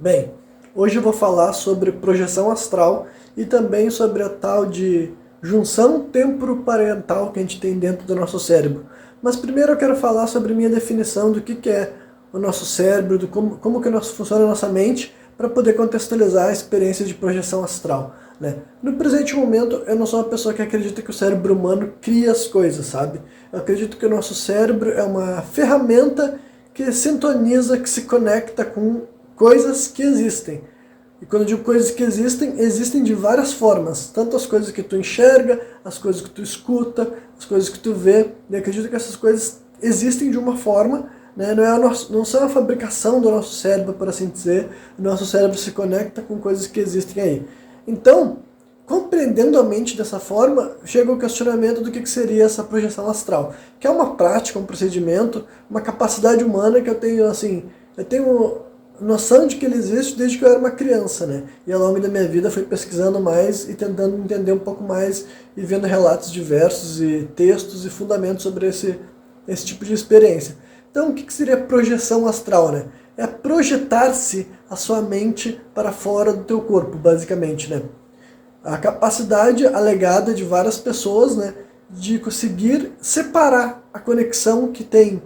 Bem, hoje eu vou falar sobre projeção astral e também sobre a tal de junção temporoparental que a gente tem dentro do nosso cérebro. Mas primeiro eu quero falar sobre minha definição do que é o nosso cérebro, do como que funciona a nossa mente, para poder contextualizar a experiência de projeção astral, né? No presente momento, eu não sou uma pessoa que acredita que o cérebro humano cria as coisas, sabe? Eu acredito que o nosso cérebro é uma ferramenta que sintoniza, que se conecta com coisas que existem. E quando eu digo coisas que existem de várias formas. Tanto as coisas que tu enxerga, as coisas que tu escuta, as coisas que tu vê. E eu acredito que essas coisas existem de uma forma, né? Não são a fabricação do nosso cérebro, por assim dizer. O nosso cérebro se conecta com coisas que existem aí. Então, compreendendo a mente dessa forma, chega o questionamento do que seria essa projeção astral. Que é uma prática, um procedimento, uma capacidade humana que eu tenho, assim, eu tenho noção de que ele existe desde que eu era uma criança, né? E ao longo da minha vida fui pesquisando mais e tentando entender um pouco mais e vendo relatos diversos e textos e fundamentos sobre esse tipo de experiência. Então, o que seria projeção astral, né? É projetar-se a sua mente para fora do teu corpo, basicamente, né? A capacidade alegada de várias pessoas, né, de conseguir separar a conexão que tem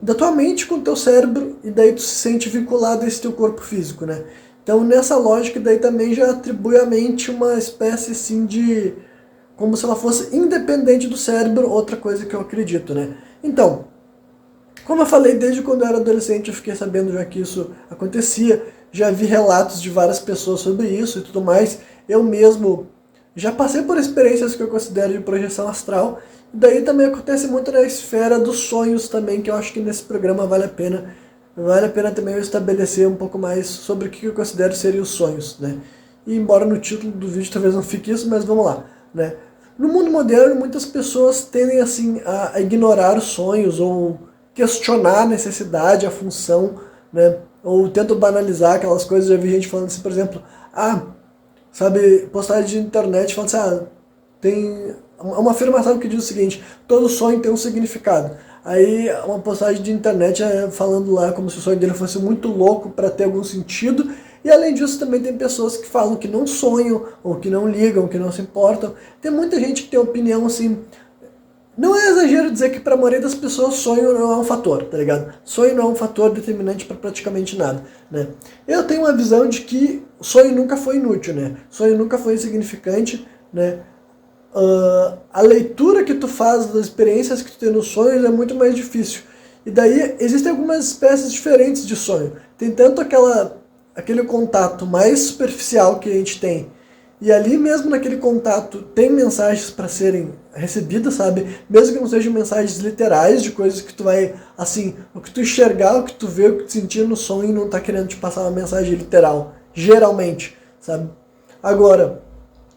da tua mente com o teu cérebro, e daí tu se sente vinculado a esse teu corpo físico, né? Então nessa lógica daí também já atribui à mente uma espécie assim de, como se ela fosse independente do cérebro, outra coisa que eu acredito, né? Então, como eu falei, desde quando eu era adolescente eu fiquei sabendo já que isso acontecia, já vi relatos de várias pessoas sobre isso e tudo mais. Eu mesmo já passei por experiências que eu considero de projeção astral. E daí também acontece muito na esfera dos sonhos também, que eu acho que nesse programa vale a pena. Vale a pena também eu estabelecer um pouco mais sobre o que eu considero serem os sonhos, né? E embora no título do vídeo talvez não fique isso, mas vamos lá, né? No mundo moderno, muitas pessoas tendem assim a ignorar os sonhos ou questionar a necessidade, a função, né? Ou tentam banalizar aquelas coisas. Já vi gente falando assim, por exemplo, sabe, postagem de internet falando assim, tem uma afirmação que diz o seguinte: todo sonho tem um significado. Aí uma postagem de internet falando lá como se o sonho dele fosse muito louco para ter algum sentido. E além disso também tem pessoas que falam que não sonham, ou que não ligam, que não se importam. Tem muita gente que tem opinião assim. Não é exagero dizer que para a maioria das pessoas sonho não é um fator, tá ligado? Sonho não é um fator determinante para praticamente nada, né? Eu tenho uma visão de que sonho nunca foi inútil, né? Sonho nunca foi insignificante, né? A leitura que tu faz das experiências que tu tem nos sonhos é muito mais difícil. E daí existem algumas espécies diferentes de sonho. Tem tanto aquele contato mais superficial que a gente tem, e ali mesmo naquele contato tem mensagens para serem recebidas, sabe? Mesmo que não sejam mensagens literais de coisas que tu vai, assim, o que tu enxergar, o que tu vê, o que tu sentir no sonho não tá querendo te passar uma mensagem literal, geralmente, sabe? Agora,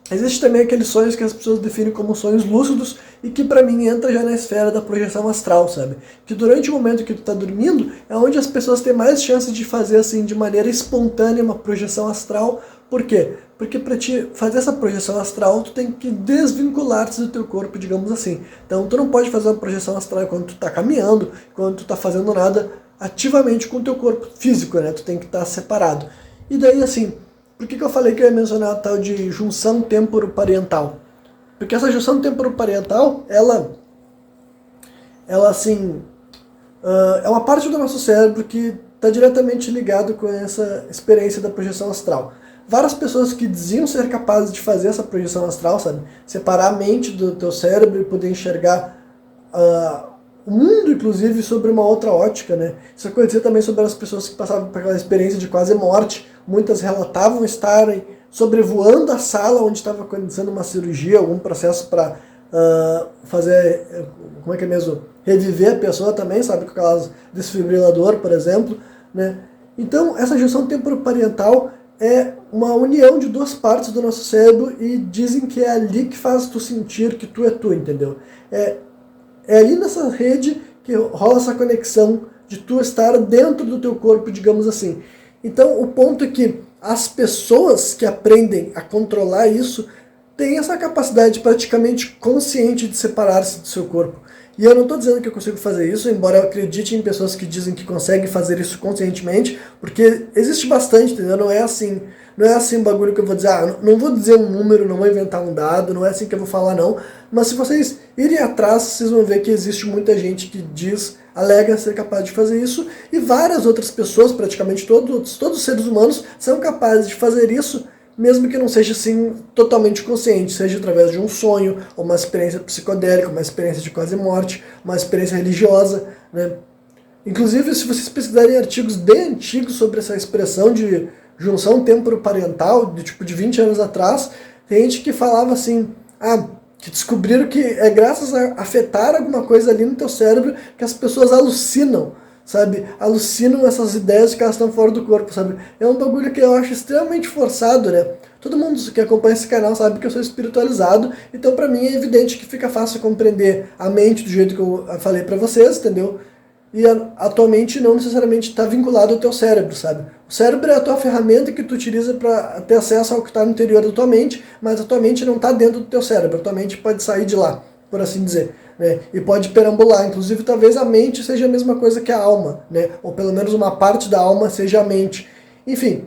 existe também aqueles sonhos que as pessoas definem como sonhos lúcidos e que pra mim entra já na esfera da projeção astral, sabe? Que durante o momento que tu tá dormindo é onde as pessoas têm mais chances de fazer assim de maneira espontânea uma projeção astral. Por quê? Porque para te fazer essa projeção astral, tu tem que desvincular-te do teu corpo, digamos assim. Então tu não pode fazer uma projeção astral quando tu tá caminhando, quando tu tá fazendo nada ativamente com o teu corpo físico, né? Tu tem que estar separado. E daí assim, por que eu falei que eu ia mencionar a tal de junção temporoparental? Porque essa junção temporoparental, ela assim, é uma parte do nosso cérebro que está diretamente ligado com essa experiência da projeção astral. Várias pessoas que diziam ser capazes de fazer essa projeção astral, sabe? Separar a mente do teu cérebro e poder enxergar o mundo, inclusive, sobre uma outra ótica, né? Isso acontecia também sobre as pessoas que passavam por aquela experiência de quase morte. Muitas relatavam estarem sobrevoando a sala onde estava acontecendo uma cirurgia, algum processo para fazer, como é que é mesmo? Reviver a pessoa também, sabe? Com aquelas desfibrilador, por exemplo, né? Então, essa junção temporoparental é uma união de duas partes do nosso cérebro e dizem que é ali que faz tu sentir que tu é tu, entendeu? É ali nessa rede que rola essa conexão de tu estar dentro do teu corpo, digamos assim. Então o ponto é que as pessoas que aprendem a controlar isso têm essa capacidade praticamente consciente de separar-se do seu corpo. E eu não estou dizendo que eu consigo fazer isso, embora eu acredite em pessoas que dizem que conseguem fazer isso conscientemente, porque existe bastante, entendeu? Não é assim um bagulho que eu vou dizer, não vou dizer um número, não vou inventar um dado, não é assim que eu vou falar não, mas se vocês irem atrás, vocês vão ver que existe muita gente que alega ser capaz de fazer isso, e várias outras pessoas, praticamente todos os seres humanos, são capazes de fazer isso, mesmo que não seja assim totalmente consciente, seja através de um sonho, ou uma experiência psicodélica, uma experiência de quase morte, uma experiência religiosa, né? Inclusive, se vocês pesquisarem artigos bem antigos sobre essa expressão de junção temporoparental, de 20 anos atrás, tem gente que falava assim, que descobriram que é graças a afetar alguma coisa ali no teu cérebro que as pessoas alucinam, sabe? Alucinam essas ideias de que elas estão fora do corpo, sabe? É um bagulho que eu acho extremamente forçado, né? Todo mundo que acompanha esse canal sabe que eu sou espiritualizado, então pra mim é evidente que fica fácil compreender a mente do jeito que eu falei pra vocês, entendeu? E atualmente não necessariamente está vinculado ao teu cérebro, sabe? O cérebro é a tua ferramenta que tu utiliza para ter acesso ao que está no interior da tua mente, mas a tua mente não está dentro do teu cérebro, a tua mente pode sair de lá, por assim dizer, né? E pode perambular, inclusive talvez a mente seja a mesma coisa que a alma, né? Ou pelo menos uma parte da alma seja a mente. Enfim,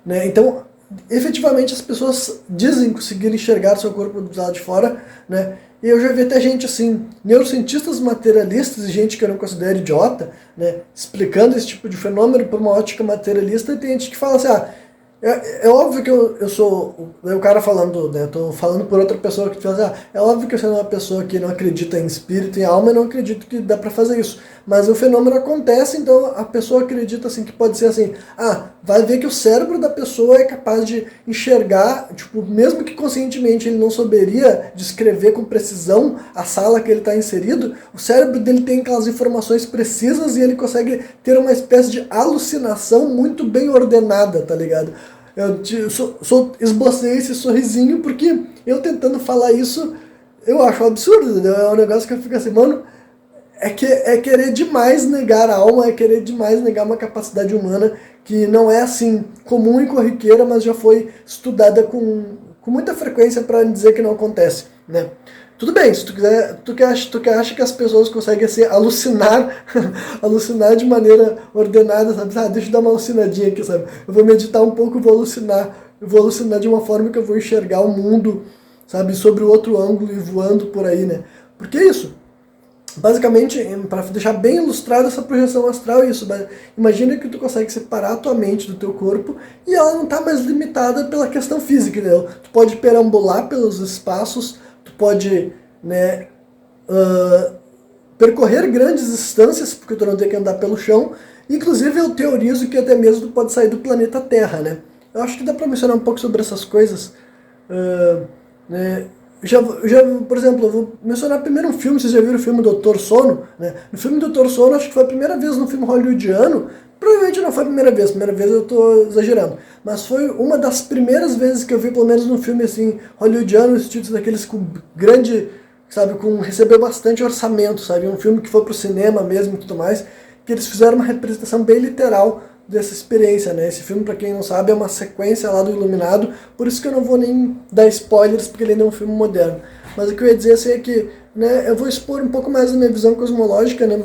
né? Então, efetivamente as pessoas dizem conseguir enxergar seu corpo do lado de fora, né? E eu já vi até gente assim, neurocientistas materialistas e gente que eu não considero idiota, né, explicando esse tipo de fenômeno por uma ótica materialista, e tem gente que fala assim, é óbvio que eu sou o cara falando, né, tô falando por outra pessoa que fala assim, é óbvio que eu sou uma pessoa que não acredita em espírito, em alma, e não acredito que dá pra fazer isso. Mas o fenômeno acontece, então a pessoa acredita assim que pode ser assim, vai ver que o cérebro da pessoa é capaz de enxergar, tipo, mesmo que conscientemente ele não souberia descrever com precisão a sala que ele está inserido, o cérebro dele tem aquelas informações precisas e ele consegue ter uma espécie de alucinação muito bem ordenada, tá ligado? Eu esbocei esse sorrisinho porque eu tentando falar isso, eu acho um absurdo, entendeu? É um negócio que eu fico assim, mano, é querer demais negar a alma, é querer demais negar uma capacidade humana que não é assim comum e corriqueira, mas já foi estudada com muita frequência para dizer que não acontece, né? Tudo bem, se tu quiser, tu que acha que as pessoas conseguem assim, alucinar, alucinar de maneira ordenada, sabe? Deixa eu dar uma alucinadinha aqui, sabe? Eu vou meditar um pouco, eu vou alucinar de uma forma que eu vou enxergar o mundo, sabe, sobre o outro ângulo e voando por aí, né? Porque é isso. Basicamente, para deixar bem ilustrado essa projeção astral, é isso. Imagina que tu consegue separar a tua mente do teu corpo e ela não está mais limitada pela questão física, entendeu? Tu pode perambular pelos espaços, tu pode, né, percorrer grandes distâncias, porque tu não tem que andar pelo chão. Inclusive, eu teorizo que até mesmo tu pode sair do planeta Terra, né? Eu acho que dá para mencionar um pouco sobre essas coisas, né? Por exemplo, eu vou mencionar primeiro um filme, vocês já viram o filme Doutor Sono, né? No filme Doutor Sono, acho que foi a primeira vez no filme hollywoodiano, provavelmente não foi a primeira vez eu tô exagerando, mas foi uma das primeiras vezes que eu vi, pelo menos num filme assim, hollywoodiano, os títulos daqueles com grande, sabe, recebeu bastante orçamento, sabe, um filme que foi pro cinema mesmo e tudo mais, que eles fizeram uma representação bem literal dessa experiência, né? Esse filme, pra quem não sabe, é uma sequência lá do Iluminado, por isso que eu não vou nem dar spoilers, porque ele ainda é um filme moderno. Mas o que eu ia dizer assim, é que, né, eu vou expor um pouco mais a minha visão cosmológica, né?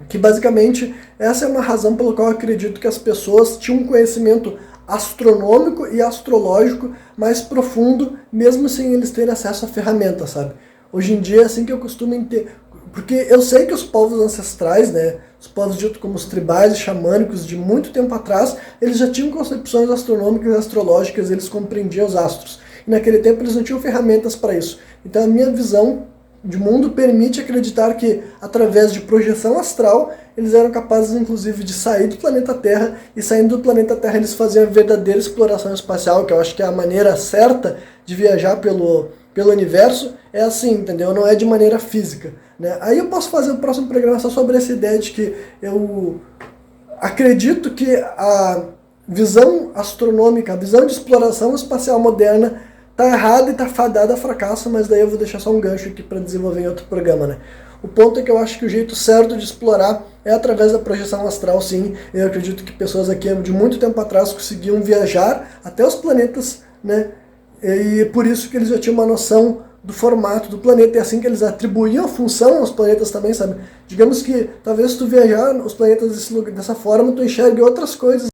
Que basicamente essa é uma razão pela qual eu acredito que as pessoas tinham um conhecimento astronômico e astrológico mais profundo, mesmo sem eles terem acesso a ferramentas, sabe? Hoje em dia é assim que eu costumo entender. Porque eu sei que os povos ancestrais, né, os povos ditos como os tribais e xamânicos de muito tempo atrás, eles já tinham concepções astronômicas e astrológicas, eles compreendiam os astros. E naquele tempo eles não tinham ferramentas para isso. Então a minha visão de mundo permite acreditar que, através de projeção astral, eles eram capazes, inclusive, de sair do planeta Terra, e saindo do planeta Terra eles faziam a verdadeira exploração espacial, que eu acho que é a maneira certa de viajar pelo universo, é assim, entendeu? Não é de maneira física, né? Aí eu posso fazer o próximo programa só sobre essa ideia de que eu acredito que a visão astronômica, a visão de exploração espacial moderna tá errada e tá fadada a fracasso, mas daí eu vou deixar só um gancho aqui para desenvolver em outro programa, né? O ponto é que eu acho que o jeito certo de explorar é através da projeção astral, sim. Eu acredito que pessoas aqui de muito tempo atrás conseguiam viajar até os planetas, né? E por isso que eles já tinham uma noção do formato do planeta, e assim que eles atribuíam função aos planetas também, sabe? Digamos que talvez tu viajar os planetas dessa forma, tu enxergue outras coisas